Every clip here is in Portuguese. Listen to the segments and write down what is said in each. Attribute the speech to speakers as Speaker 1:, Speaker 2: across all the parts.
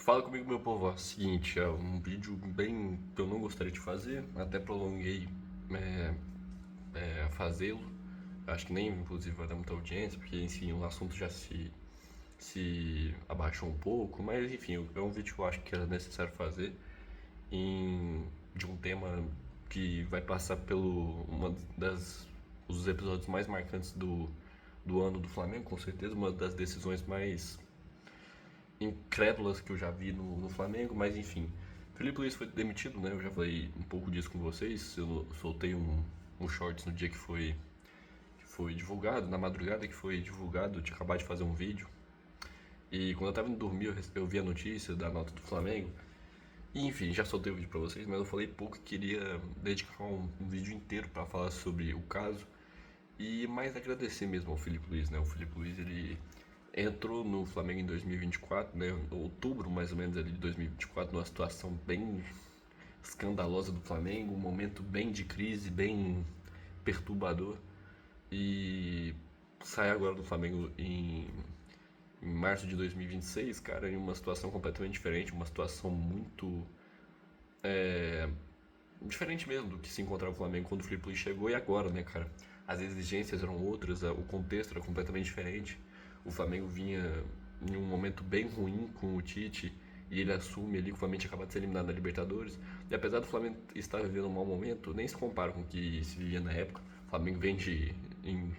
Speaker 1: Fala comigo, meu povo. Ó, seguinte, é um vídeo bem que eu não gostaria de fazer, até prolonguei é, fazê-lo. Acho que nem, inclusive, vai dar muita audiência, porque, enfim, o assunto já se abaixou um pouco, mas, enfim, é um vídeo que eu acho que era necessário fazer de um tema que vai passar pelo uma das os episódios mais marcantes do ano do Flamengo, com certeza, uma das decisões mais incrédulas que eu já vi no Flamengo, mas enfim. Felipe Luiz foi demitido, né? Eu já falei um pouco disso com vocês. Eu soltei um shorts no dia que foi divulgado, na madrugada que foi divulgado, eu tinha acabado de fazer um vídeo. E quando eu tava indo dormir, eu vi a notícia da nota do Flamengo. E enfim, já soltei o vídeo pra vocês, mas eu falei pouco que queria dedicar um vídeo inteiro pra falar sobre o caso. E mais agradecer mesmo ao Felipe Luiz, né? O Felipe Luiz, ele entrou no Flamengo em 2024, né? Outubro mais ou menos ali de 2024, numa situação bem escandalosa do Flamengo, um momento bem de crise, bem perturbador. E sai agora do Flamengo em março de 2026, cara, em uma situação completamente diferente, uma situação muito diferente mesmo do que se encontrava o Flamengo quando o Felipe Luiz chegou e agora, né, cara? As exigências eram outras, o contexto era completamente diferente. O Flamengo vinha em um momento bem ruim com o Tite e ele assume ali que o Flamengo tinha acabado de ser eliminado na Libertadores. E apesar do Flamengo estar vivendo um mau momento, nem se compara com o que se vivia na época. O Flamengo vem em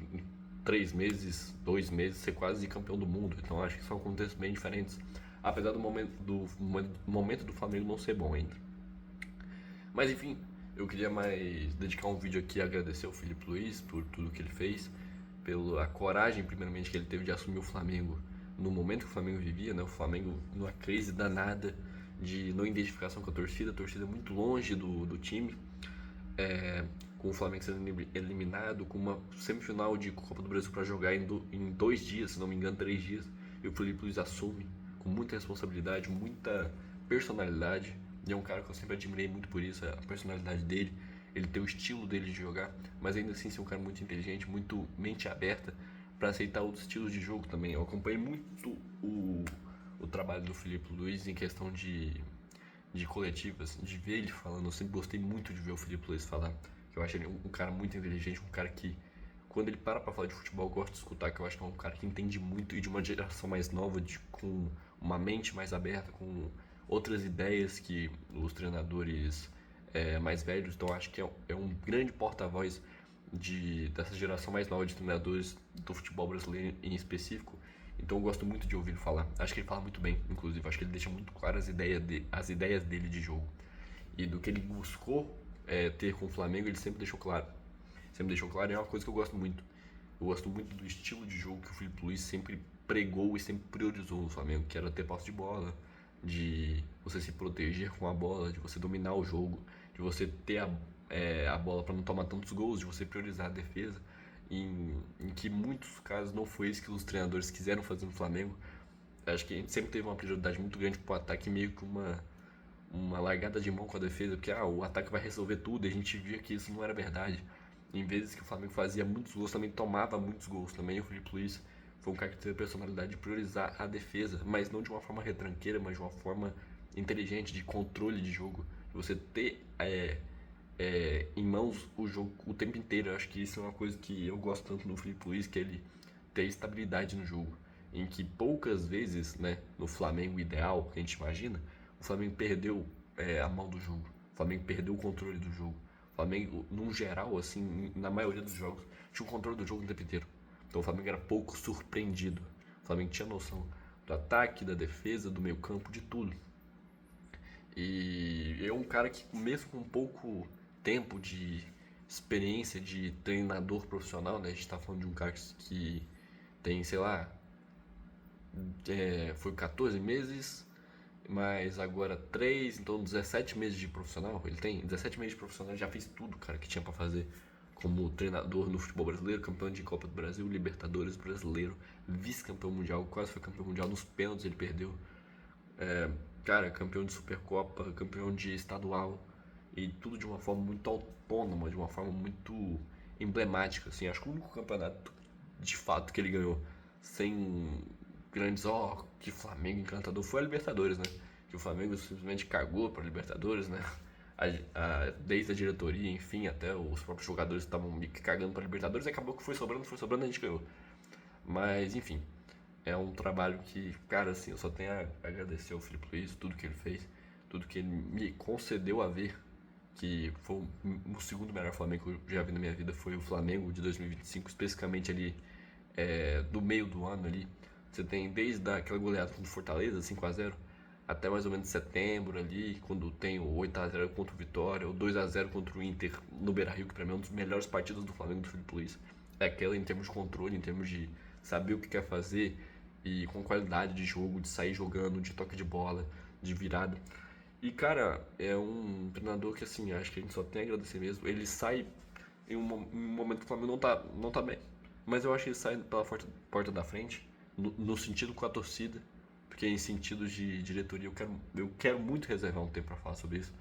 Speaker 1: 3 meses, 2 meses, ser quase campeão do mundo. Então acho que são contextos bem diferentes. Apesar do momento do Flamengo não ser bom ainda. Mas enfim, eu queria mais dedicar um vídeo aqui a agradecer ao Felipe Luiz por tudo que ele fez, pela coragem, primeiramente, que ele teve de assumir o Flamengo no momento que o Flamengo vivia, né? O Flamengo numa crise danada de não identificação com a torcida muito longe do time, com o Flamengo sendo eliminado, com uma semifinal de Copa do Brasil para jogar em 2 dias, se não me engano, 3 dias, e o Felipe Luiz assume com muita responsabilidade, muita personalidade. E é um cara que eu sempre admirei muito por isso, a personalidade dele, ele tem o estilo dele de jogar, mas ainda assim ser um cara muito inteligente, muito mente aberta para aceitar outros estilos de jogo também. Eu acompanhei muito o trabalho do Felipe Luiz em questão de coletivas, de ver ele falando. Eu sempre gostei muito de ver o Felipe Luiz falar, que eu acho ele um cara muito inteligente, um cara que, quando ele para falar de futebol, eu gosto de escutar, que eu acho que é um cara que entende muito e de uma geração mais nova, com uma mente mais aberta, com outras ideias que os treinadores mais velhos. Então acho que é um grande porta-voz dessa geração mais nova de treinadores do futebol brasileiro em específico. Então eu gosto muito de ouvir ele falar. Acho que ele fala muito bem, inclusive. Acho que ele deixa muito claras as ideias dele de jogo. E do que ele buscou ter com o Flamengo, ele sempre deixou claro. Sempre deixou claro, e é uma coisa que eu gosto muito. Eu gosto muito do estilo de jogo que o Felipe Luiz sempre pregou e sempre priorizou no Flamengo, que era ter posse de bola, de você se proteger com a bola, de você dominar o jogo, de você ter a bola para não tomar tantos gols, de você priorizar a defesa, em que muitos casos não foi isso que os treinadores quiseram fazer no Flamengo. Acho que a gente sempre teve uma prioridade muito grande pro ataque, meio que uma largada de mão com a defesa, porque o ataque vai resolver tudo, e a gente via que isso não era verdade. Em vezes que o Flamengo fazia muitos gols, também tomava muitos gols. Também o Felipe Luiz foi um cara que teve a personalidade de priorizar a defesa, mas não de uma forma retranqueira, mas de uma forma inteligente, de controle de jogo. De você ter em mãos o jogo o tempo inteiro. Eu acho que isso é uma coisa que eu gosto tanto no Felipe Luiz, que ele tem estabilidade no jogo. Em que poucas vezes, né, no Flamengo ideal, que a gente imagina, o Flamengo perdeu a mão do jogo. O Flamengo perdeu o controle do jogo. O Flamengo, num geral, assim, na maioria dos jogos, tinha o controle do jogo o tempo inteiro. Então o Flamengo era pouco surpreendido. O Flamengo tinha noção do ataque, da defesa, do meio campo, de tudo. E é um cara que, mesmo com pouco tempo de experiência de treinador profissional, né? A gente tá falando de um cara que tem, sei lá, foi 14 meses, mas agora 3, então 17 meses de profissional. Ele tem 17 meses de profissional, já fez tudo, cara, que tinha pra fazer como treinador no futebol brasileiro, campeão de Copa do Brasil, Libertadores brasileiro, vice-campeão mundial, quase foi campeão mundial, nos pênaltis ele perdeu. Cara, campeão de Supercopa, campeão de estadual, e tudo de uma forma muito autônoma, de uma forma muito emblemática, assim. Acho que o único campeonato de fato que ele ganhou sem grandes, que Flamengo encantador, foi a Libertadores, né? que o Flamengo simplesmente cagou para Libertadores, né? Desde a diretoria, enfim, até os próprios jogadores estavam meio que cagando para Libertadores, e acabou que foi sobrando, a gente ganhou. Mas, enfim, é um trabalho que, cara, assim, eu só tenho a agradecer ao Filipe Luiz, tudo que ele fez, tudo que ele me concedeu a ver, que foi o segundo melhor Flamengo que eu já vi na minha vida, foi o Flamengo de 2025, especificamente ali do meio do ano ali. Você tem desde aquela goleada contra o Fortaleza, 5-0, até mais ou menos setembro ali, quando tem o 8-0 contra o Vitória, o 2-0 contra o Inter no Beira-Rio, que pra mim é um dos melhores partidos do Flamengo do Filipe Luiz. É aquela em termos de controle, em termos de saber o que quer fazer e com qualidade de jogo, de sair jogando, de toque de bola, de virada. E cara, é um treinador que assim, acho que a gente só tem a agradecer mesmo. Ele sai em um momento que o Flamengo não tá bem. Mas eu acho que ele sai pela porta da frente, no sentido com a torcida, porque em sentido de diretoria eu quero muito reservar um tempo para falar sobre isso,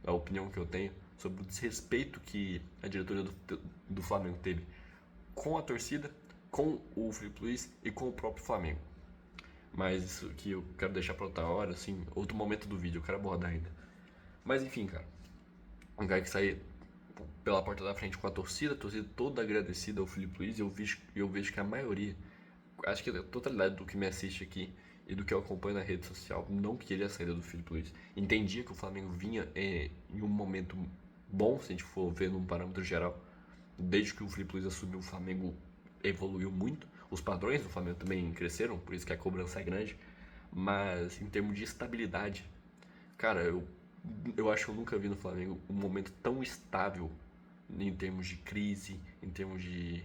Speaker 1: a opinião que eu tenho sobre o desrespeito que a diretoria do Flamengo teve com a torcida, com o Filipe Luiz e com o próprio Flamengo. Mas isso que eu quero deixar para outra hora, assim, outro momento do vídeo, eu quero abordar ainda. Mas enfim, cara, um cara que sai pela porta da frente com a torcida toda agradecida ao Filipe Luiz, e eu vejo que a maioria, acho que a totalidade do que me assiste aqui e do que eu acompanho na rede social, não queria a saída do Filipe Luiz. Entendia que o Flamengo vinha em um momento bom, se a gente for ver num parâmetro geral. Desde que o Filipe Luiz assumiu, o Flamengo evoluiu muito. Os padrões do Flamengo também cresceram, por isso que a cobrança é grande. Mas em termos de estabilidade, cara, eu acho que eu nunca vi no Flamengo um momento tão estável em termos de crise, em termos de,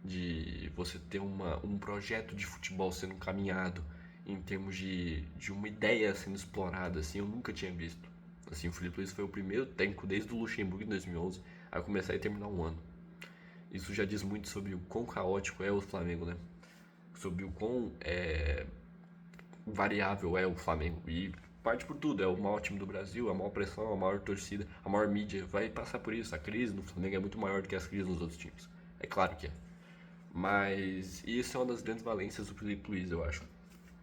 Speaker 1: de você ter um projeto de futebol sendo caminhado, em termos de uma ideia sendo explorada, assim, eu nunca tinha visto. Assim, o Filipe Luiz foi o primeiro técnico desde o Luxemburgo em 2011 a começar e terminar um ano. Isso já diz muito sobre o quão caótico é o Flamengo, né? Sobre o quão variável é o Flamengo. E parte por tudo, é o maior time do Brasil, a maior pressão, a maior torcida, a maior mídia. Vai passar por isso. A crise no Flamengo é muito maior do que as crises nos outros times. É claro que é. Mas isso é uma das grandes valências do Filipe Luiz, eu acho.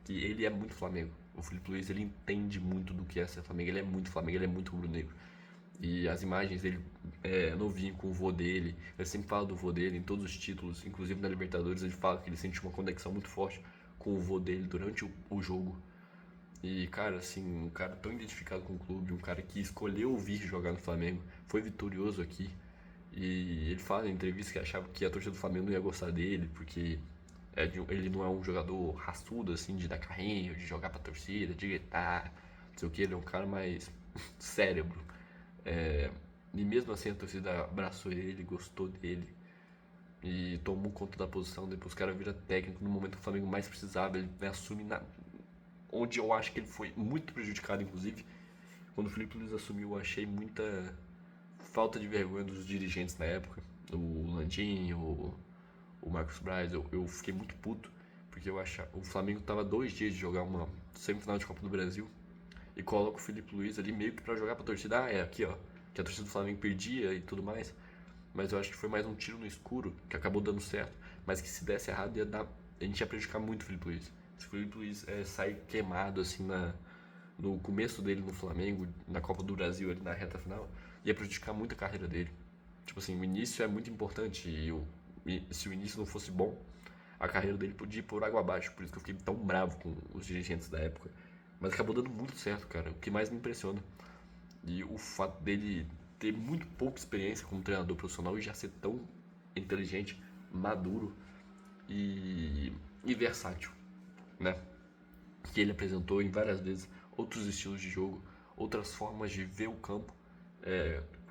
Speaker 1: Que ele é muito Flamengo. O Filipe Luiz, ele entende muito do que é ser Flamengo. Ele é muito Flamengo, ele é muito rubro-negro. E as imagens dele novinho com o vô dele, ele sempre fala do vô dele em todos os títulos, inclusive na Libertadores ele fala que ele sente uma conexão muito forte com o vô dele durante o jogo. E cara, assim, um cara tão identificado com o clube, um cara que escolheu vir jogar no Flamengo, foi vitorioso aqui. E ele fala em entrevista que achava que a torcida do Flamengo não ia gostar dele, porque ele não é um jogador raçudo, assim, de dar carrinho, de jogar pra torcida, de gritar, não sei o que, ele é um cara mais cérebro. É, e mesmo assim a torcida abraçou ele, gostou dele e tomou conta da posição. Depois o cara vira técnico no momento que o Flamengo mais precisava. Ele assume onde eu acho que ele foi muito prejudicado, inclusive. Quando o Filipe Luiz assumiu, eu achei muita falta de vergonha dos dirigentes na época. O Landim, o Marcos Braz. Eu fiquei muito puto, porque eu achava o Flamengo tava 2 dias de jogar uma semifinal de Copa do Brasil e coloca o Filipe Luiz ali meio que pra jogar pra torcida. É aqui, ó, que a torcida do Flamengo perdia e tudo mais. Mas eu acho que foi mais um tiro no escuro, que acabou dando certo. Mas que se desse errado, a gente ia prejudicar muito o Filipe Luiz. Se o Filipe Luiz sair queimado assim no começo dele no Flamengo, na Copa do Brasil, ali na reta final, ia prejudicar muito a carreira dele. Tipo assim, o início é muito importante e se o início não fosse bom, a carreira dele podia ir por água abaixo. Por isso que eu fiquei tão bravo com os dirigentes da época. Mas acabou dando muito certo, cara. O que mais me impressiona. E o fato dele ter muito pouca experiência como treinador profissional e já ser tão inteligente, maduro e versátil, né? Que ele apresentou em várias vezes outros estilos de jogo, outras formas de ver o campo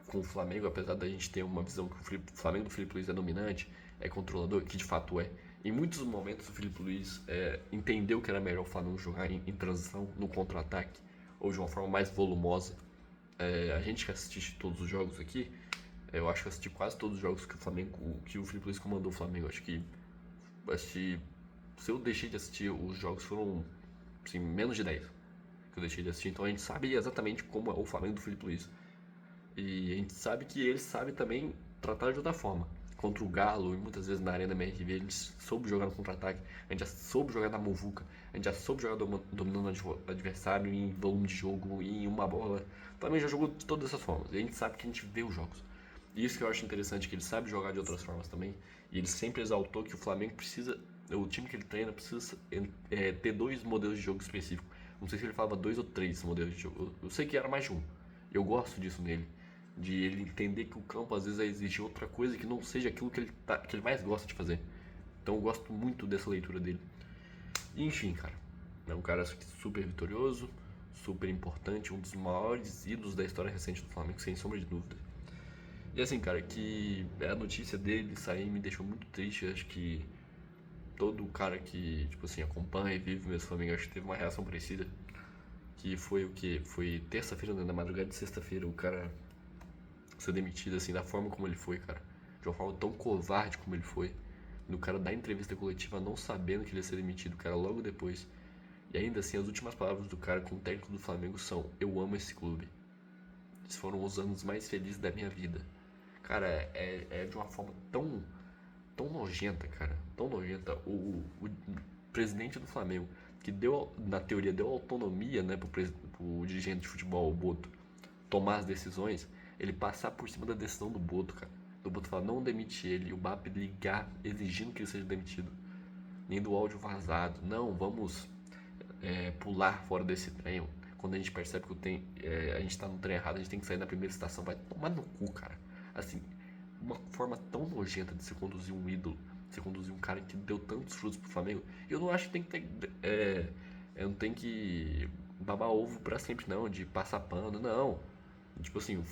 Speaker 1: com o Flamengo, apesar da gente ter uma visão que o Flamengo do Filipe Luiz é dominante, é controlador, que de fato é. Em muitos momentos o Filipe Luiz entendeu que era melhor o Flamengo jogar em transição, no contra-ataque, ou de uma forma mais volumosa. A gente que assiste todos os jogos aqui, eu acho que assisti quase todos os jogos que o Filipe Luiz comandou o Flamengo. Acho que se eu deixei de assistir, os jogos foram assim, menos de 10 que eu deixei de assistir. Então a gente sabe exatamente como é o Flamengo do Filipe Luiz. E a gente sabe que ele sabe também tratar de outra forma. contra o Galo e muitas vezes na Arena MRV, a gente soube jogar no contra-ataque, a gente já soube jogar na muvuca, a gente já soube jogar dominando o adversário em volume de jogo, em uma bola. Também já jogou de todas essas formas, e a gente sabe que a gente vê os jogos. E isso que eu acho interessante, que ele sabe jogar de outras formas também, e ele sempre exaltou que o Flamengo precisa, o time que ele treina precisa ter 2 modelos de jogo específicos. Não sei se ele falava 2 ou 3 modelos de jogo, eu sei que era mais de um. Eu gosto disso nele, de ele entender que o campo às vezes vai exigir outra coisa que não seja aquilo que ele mais gosta de fazer. Então eu gosto muito dessa leitura dele. E, enfim, cara, é um cara super vitorioso, super importante, um dos maiores ídolos da história recente do Flamengo, sem sombra de dúvida. E assim, cara, que a notícia dele sair me deixou muito triste. Acho que todo cara que, tipo assim, acompanha e vive mesmo o Flamengo, acho que teve uma reação parecida. Que foi o que? Foi terça-feira, né, na madrugada de sexta-feira, o cara ser demitido, assim, da forma como ele foi, cara. De uma forma tão covarde como ele foi. No cara dar entrevista coletiva não sabendo que ele ia ser demitido, cara, logo depois. E ainda assim, as últimas palavras do cara com o técnico do Flamengo são: eu amo esse clube. Esses foram os anos mais felizes da minha vida. Cara, é de uma forma tão nojenta, cara. Tão nojenta. O presidente do Flamengo, que deu, na teoria, deu autonomia, né, pro dirigente de futebol, o Boto, tomar as decisões, ele passar por cima da decisão do Boto, cara. Do Boto falar, não demite ele, e o BAP ligar exigindo que ele seja demitido. Nem do áudio vazado. Não, vamos pular fora desse trem. Quando a gente percebe que a gente tá no trem errado, a gente tem que sair na primeira estação. Vai tomar no cu, cara. Assim, uma forma tão nojenta de se conduzir um ídolo, de se conduzir um cara que deu tantos frutos pro Flamengo. Eu não acho que tem que ter. Não tem que babar ovo pra sempre, não, de passar pano, não. Tipo assim,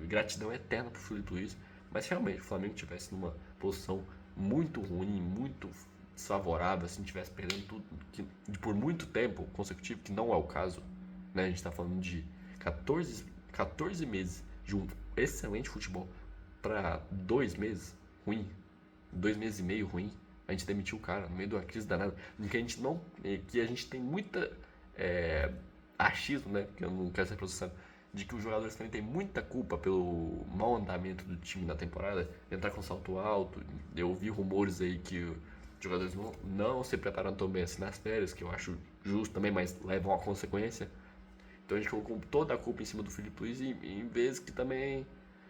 Speaker 1: gratidão eterna pro Felipe Luiz. Mas realmente, o Flamengo tivesse numa posição muito ruim, muito desfavorável, assim, tivesse perdendo tudo por muito tempo consecutivo, que não é o caso, né? A gente tá falando de 14 meses de um excelente futebol para 2 meses ruim, 2 meses e meio ruim. A gente demitiu o cara no meio de uma crise danada, em que a gente não, que a gente tem muita achismo, né? Que eu não quero ser processado, de que os jogadores também têm muita culpa pelo mau andamento do time na temporada, entrar com salto alto. Eu ouvi rumores aí que os jogadores não se prepararam tão bem assim nas férias, que eu acho justo também, mas levam a consequência. Então a gente colocou toda a culpa em cima do Felipe Luiz, e em vezes que também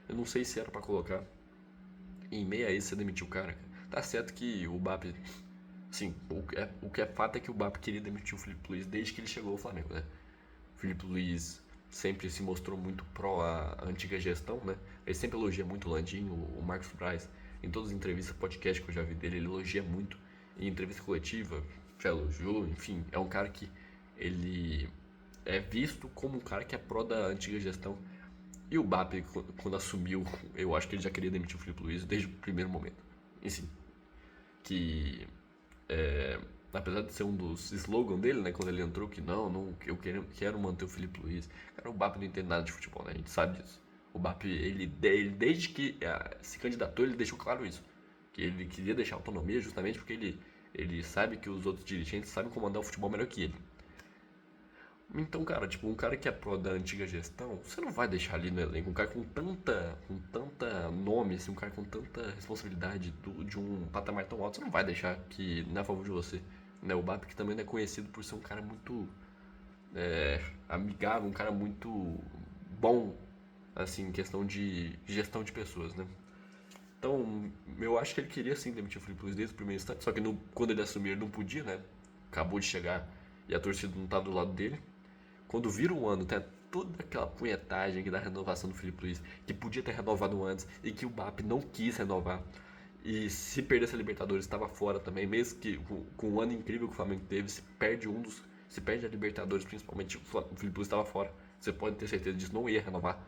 Speaker 1: eu não sei se era pra colocar. E em meio a isso você demitiu o cara, cara. Tá certo que o BAP. Sim, o que é fato é que o BAP queria demitir o Felipe Luiz desde que ele chegou ao Flamengo, né? O Felipe Luiz sempre se mostrou muito pró a antiga gestão, né? Ele sempre elogia muito o Landinho, o Marcos Braz. Em todas as entrevistas, podcast que eu já vi dele, ele elogia muito. Em entrevista coletiva, já elogiou, enfim. É um cara que ele é visto como um cara que é pró da antiga gestão. E o BAP, quando assumiu, eu acho que ele já queria demitir o Felipe Luiz desde o primeiro momento. Enfim, que apesar de ser um dos slogans dele, né, quando ele entrou, que não eu quero manter o Felipe Luiz. Cara, o BAP não entende nada de futebol, né, a gente sabe disso. O BAP, ele desde que se candidatou, ele deixou claro isso. Que ele queria deixar autonomia justamente porque ele sabe que os outros dirigentes sabem comandar o futebol melhor que ele. Então, cara, tipo, um cara que é pró da antiga gestão, você não vai deixar ali no elenco um cara com tanta nome, assim, um cara com tanta responsabilidade de um patamar tão alto, você não vai deixar que não é a favor de você. Né? O BAP que também é conhecido por ser um cara muito amigável, um cara muito bom, assim, em questão de gestão de pessoas, né? Então, eu acho que ele queria sim demitir o Felipe Luiz desde o primeiro instante, só que quando ele assumiu ele não podia, né? Acabou de chegar e a torcida não tá do lado dele. Quando vira um ano, tem toda aquela punhetagem aqui da renovação do Felipe Luiz, que podia ter renovado antes e que o BAP não quis renovar. E se perdesse a Libertadores, estava fora também, mesmo que com o ano incrível que o Flamengo teve, se perde a Libertadores, principalmente, o Felipe Luiz estava fora. Você pode ter certeza disso, não ia renovar.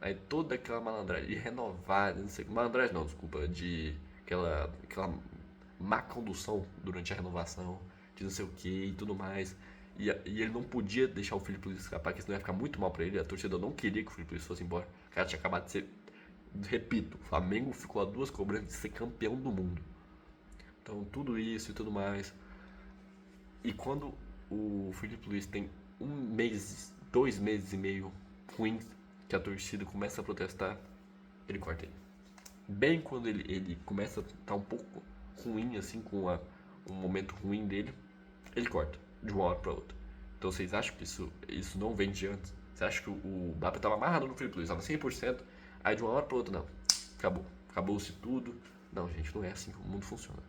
Speaker 1: Aí toda aquela malandragem de renovar, não sei, malandragem não, desculpa, de aquela má condução durante a renovação, de não sei o que e tudo mais. E ele não podia deixar o Felipe Luiz escapar, porque senão ia ficar muito mal pra ele. A torcida não queria que o Felipe Luiz fosse embora. O cara tinha acabado de ser. Repito, o Flamengo ficou a 2 cobranças de ser campeão do mundo. Então, tudo isso e tudo mais. E quando o Felipe Luiz tem 1 mês, 2 meses e meio ruins, que a torcida começa a protestar, ele corta ele. bem quando ele começa a estar um pouco ruim, assim, com um momento ruim dele, ele corta de uma hora pra outra. Então vocês acham que isso não vem de antes? Você acha que o Mbappé tava amarrado no Felipe Luiz, tava 100%, aí de uma hora pra outra, não, acabou, acabou-se tudo. Não, gente, não é assim que o mundo funciona.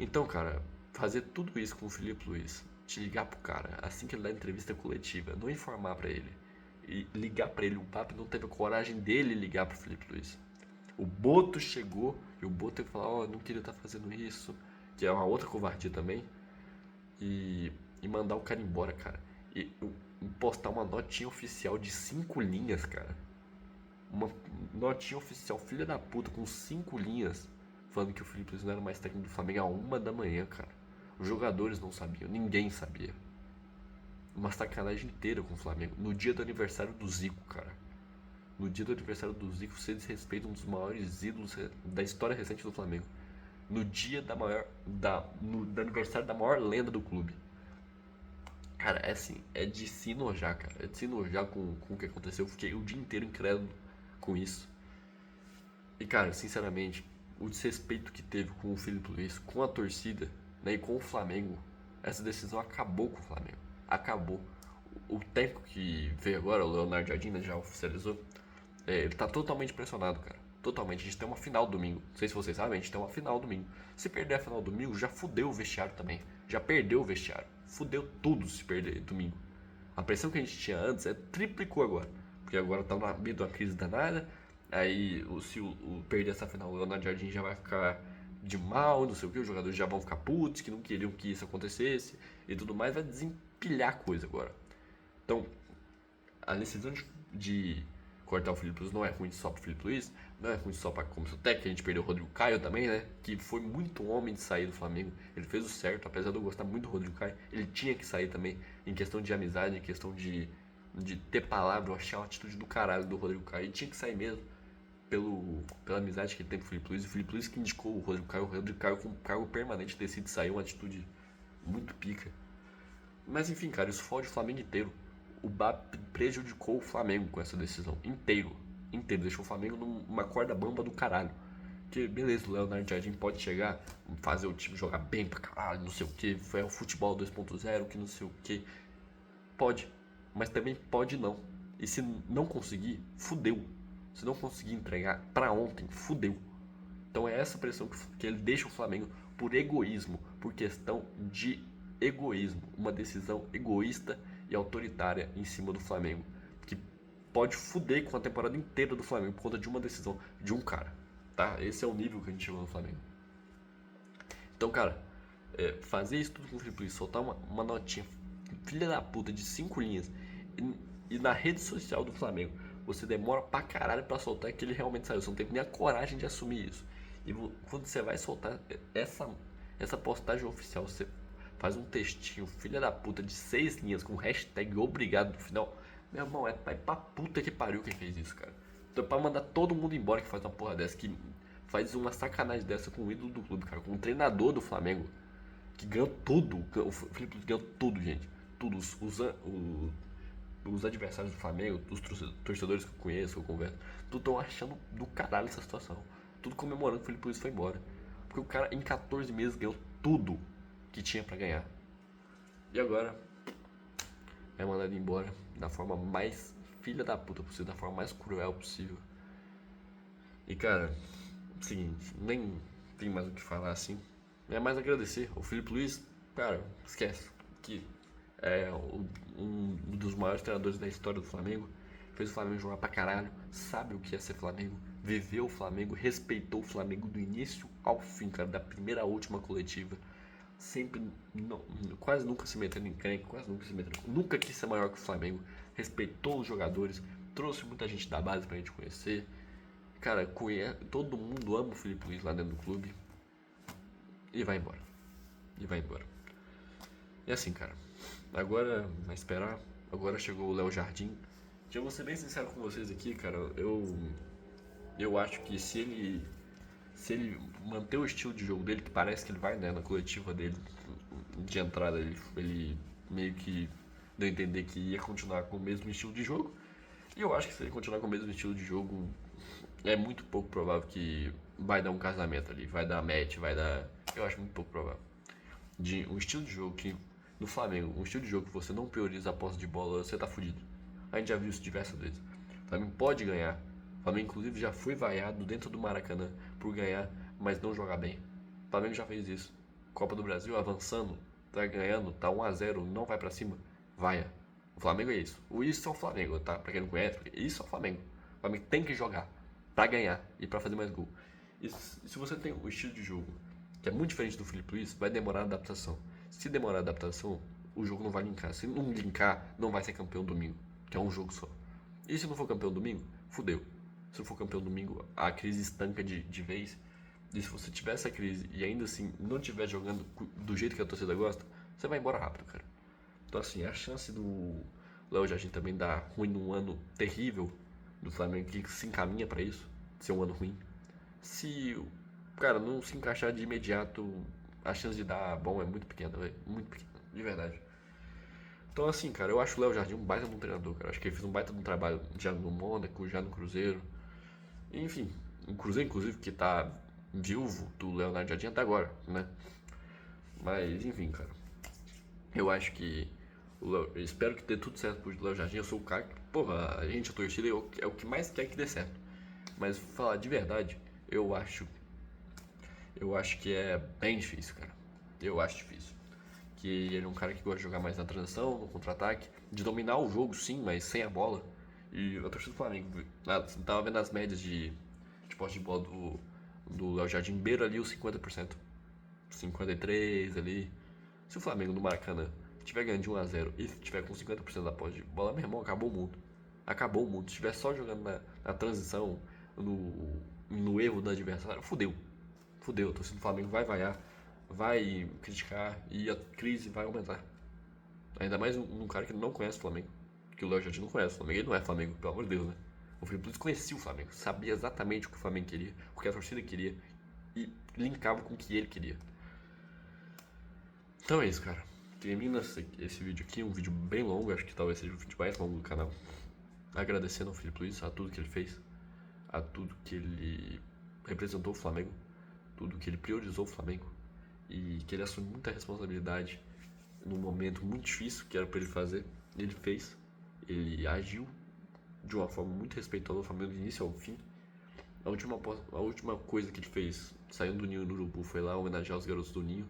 Speaker 1: Então, cara, fazer tudo isso com o Felipe Luiz, te ligar pro cara assim que ele dá entrevista coletiva, não informar pra ele e ligar pra ele, o Mbappé não teve a coragem dele ligar pro Felipe Luiz. O Boto chegou e o Boto teve que falar, ó, não queria estar fazendo isso, que é uma outra covardia também, e mandar o cara embora, cara. E postar uma notinha oficial de 5 linhas, cara. Uma notinha oficial, filha da puta, com 5 linhas, falando que o Felipe Luiz não era mais técnico do Flamengo a 1 da manhã, cara. Os jogadores não sabiam, ninguém sabia. Uma sacanagem inteira com o Flamengo. No dia do aniversário do Zico, cara. No dia do aniversário do Zico, você desrespeita um dos maiores ídolos da história recente do Flamengo. No dia do aniversário da maior lenda do clube. Cara, é assim, é de se enojar, cara. É de se enojar com o que aconteceu. Eu fiquei o dia inteiro incrédulo com isso. E, cara, sinceramente, o desrespeito que teve com o Felipe Luiz, com a torcida, né, e com o Flamengo, essa decisão acabou com o Flamengo. Acabou. O técnico que veio agora, o Leonardo Jardim, né, já oficializou, ele tá totalmente pressionado, cara. Totalmente. A gente tem uma final domingo. Não sei se vocês sabem, a gente tem uma final domingo. Se perder a final domingo, já fudeu o vestiário também. Já perdeu o vestiário. Fudeu tudo se perder domingo. A pressão que a gente tinha antes triplicou agora. Porque agora tá no meio de uma crise danada. Aí, se o perder essa final, o Leonardo Jardim já vai ficar de mal, não sei o que. Os jogadores já vão ficar putos, que não queriam que isso acontecesse e tudo mais. Vai desempilhar a coisa agora. Então, a decisão de cortar o Felipe Luiz não é ruim só pro Felipe Luiz, não é ruim só pra comissão técnica, a gente perdeu o Rodrigo Caio também, né? Que foi muito homem de sair do Flamengo. Ele fez o certo, apesar de eu gostar muito do Rodrigo Caio, ele tinha que sair também, em questão de amizade, em questão de ter palavra. Eu achei uma atitude do caralho do Rodrigo Caio. Ele tinha que sair mesmo, pela amizade que ele tem com o Felipe Luiz. O Felipe Luiz que indicou o Rodrigo Caio com cargo permanente decide sair, uma atitude muito pica. Mas enfim, cara, isso fode o Flamengo inteiro. O BAP prejudicou o Flamengo com essa decisão. Inteiro. Deixou o Flamengo numa corda bamba do caralho. Que beleza, o Leonardo Jardim pode chegar, fazer o time jogar bem pra caralho, não sei o que. Foi o futebol 2.0, que não sei o que. Pode. Mas também pode não. E se não conseguir, fudeu. Se não conseguir entregar pra ontem, fudeu. Então é essa pressão que ele deixa o Flamengo por egoísmo, por questão de egoísmo, uma decisão egoísta e autoritária em cima do Flamengo, que pode fuder com a temporada inteira do Flamengo por conta de uma decisão de um cara, tá? Esse é o nível que a gente chegou no Flamengo. Então, cara, fazer isso tudo com o Felipe Luiz, soltar uma notinha filha da puta de 5 linhas e na rede social do Flamengo você demora pra caralho pra soltar que ele realmente saiu, você não teve nem a coragem de assumir isso. E quando você vai soltar essa postagem oficial, você faz um textinho, filha da puta, de 6 linhas com hashtag obrigado no final. Meu irmão, é pra puta que pariu quem fez isso, cara. Então é pra mandar todo mundo embora que faz uma porra dessa, que faz uma sacanagem dessa com o ídolo do clube, cara, com o treinador do Flamengo, que ganhou tudo. O Felipe ganhou tudo, gente. Tudo. Os adversários do Flamengo, os torcedores que eu conheço, que eu converso, tudo estão achando do caralho essa situação. Tudo comemorando que o Felipe Luiz foi embora. Porque o cara, em 14 meses, ganhou tudo que tinha pra ganhar. E agora é mandado embora da forma mais filha da puta possível, da forma mais cruel possível. E cara, seguinte, nem tem mais o que falar assim. É mais agradecer. O Felipe Luiz, cara, esquece que é um dos maiores treinadores da história do Flamengo. Fez o Flamengo jogar pra caralho, sabe o que é ser Flamengo, viveu o Flamengo, respeitou o Flamengo do início ao fim, cara, da primeira à última coletiva. Sempre, quase nunca se metendo em encrenca, nunca quis ser maior que o Flamengo, respeitou os jogadores, trouxe muita gente da base pra gente conhecer. Cara, todo mundo ama o Felipe Luiz lá dentro do clube. E vai embora. E assim, cara, agora vai esperar. Agora chegou o Léo Jardim. Já vou ser bem sincero com vocês aqui, cara. Eu acho que se ele manter o estilo de jogo dele, que parece que ele vai, né, na coletiva dele de entrada, ele meio que deu a entender que ia continuar com o mesmo estilo de jogo. E eu acho que se ele continuar com o mesmo estilo de jogo, é muito pouco provável que vai dar um casamento ali, vai dar match, vai dar. Eu acho muito pouco provável. De um estilo de jogo que, no Flamengo, um estilo de jogo que você não prioriza a posse de bola, você tá fudido. A gente já viu isso diversas vezes. O Flamengo pode ganhar. O Flamengo, inclusive, já foi vaiado dentro do Maracanã por ganhar, mas não jogar bem. O Flamengo já fez isso. Copa do Brasil avançando, tá ganhando, tá 1-0, não vai pra cima, vaia. O Flamengo é isso. O isso é o Flamengo, tá? Pra quem não conhece, isso é o Flamengo. O Flamengo tem que jogar pra ganhar e pra fazer mais gol. E se você tem o estilo de jogo que é muito diferente do Felipe Luiz, vai demorar a adaptação. Se demorar a adaptação, o jogo não vai linkar. Se não linkar, não vai ser campeão domingo, que é um jogo só. E se não for campeão domingo, fudeu. Se não for campeão domingo, a crise estanca de vez. E se você tiver essa crise e ainda assim não estiver jogando do jeito que a torcida gosta, você vai embora rápido, cara. Então assim, a chance do Léo Jardim também dar ruim num ano terrível do Flamengo, que se encaminha pra isso, ser um ano ruim. Se o cara não se encaixar de imediato, a chance de dar bom é muito pequena, velho. Muito pequena, de verdade. Então assim, cara, eu acho o Léo Jardim um baita de um treinador, cara. Acho que ele fez um baita de um trabalho já no Mônaco, já no Cruzeiro. Enfim, o Cruzeiro, inclusive, que tá viúvo do Leonardo Jardim até agora, né? Mas, enfim, cara. Eu acho que. Eu espero que dê tudo certo pro Léo Jardim. Eu sou o cara que, porra, a gente, a torcida, é o que mais quer que dê certo. Mas, falar de verdade, eu acho. Eu acho que é bem difícil, cara. Eu acho difícil. Que ele é um cara que gosta de jogar mais na transição, no contra-ataque, de dominar o jogo, sim, mas sem a bola. E a torcida do Flamengo, tava vendo as médias de posse de bola do Léo Jardim, beira ali os 50%. 53 ali. Se o Flamengo no Maracanã estiver ganhando de 1-0 e tiver com 50% da posse de bola, meu irmão, acabou o mundo. Acabou o mundo. Se estiver só jogando na transição, no erro do adversário, fudeu. Fudeu. A torcida do Flamengo vai vaiar, vai criticar e a crise vai aumentar. Ainda mais um cara que não conhece o Flamengo. Que o Léo Jardim não conhece o Flamengo. Ele não é Flamengo, pelo amor de Deus, né? O Felipe Luiz conhecia o Flamengo, sabia exatamente o que o Flamengo queria, o que a torcida queria e linkava com o que ele queria. Então é isso, cara. Termina esse vídeo aqui, um vídeo bem longo, acho que talvez seja o vídeo mais longo do canal. Agradecendo ao Felipe Luiz, a tudo que ele fez, a tudo que ele representou o Flamengo, tudo que ele priorizou o Flamengo e que ele assume muita responsabilidade num momento muito difícil que era pra ele fazer. Ele fez, ele agiu de uma forma muito respeitosa ao Flamengo do início ao fim. A última coisa que ele fez, saindo do Ninho do Urubu, foi lá homenagear os garotos do Ninho.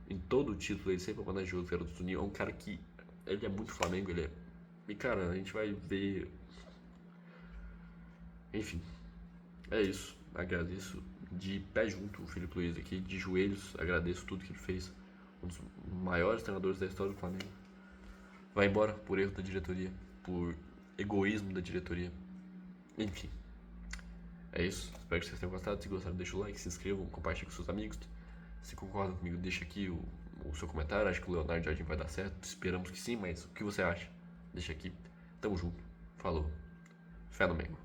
Speaker 1: Em todo o título ele sempre homenageou os garotos do Ninho. É um cara que, ele é muito Flamengo, ele é... E cara, a gente vai ver... Enfim, é isso. Agradeço de pé junto o Felipe Luiz aqui, de joelhos, agradeço tudo que ele fez. Um dos maiores treinadores da história do Flamengo. Vai embora por erro da diretoria, por egoísmo da diretoria. Enfim, é isso. Espero que vocês tenham gostado. Se gostaram, deixa o like, se inscrevam, compartilhem com seus amigos. Se concordam comigo, deixa aqui o seu comentário. Acho que o Leonardo Jardim vai dar certo. Esperamos que sim, mas o que você acha? Deixa aqui. Tamo junto. Falou. Fé no Mengo.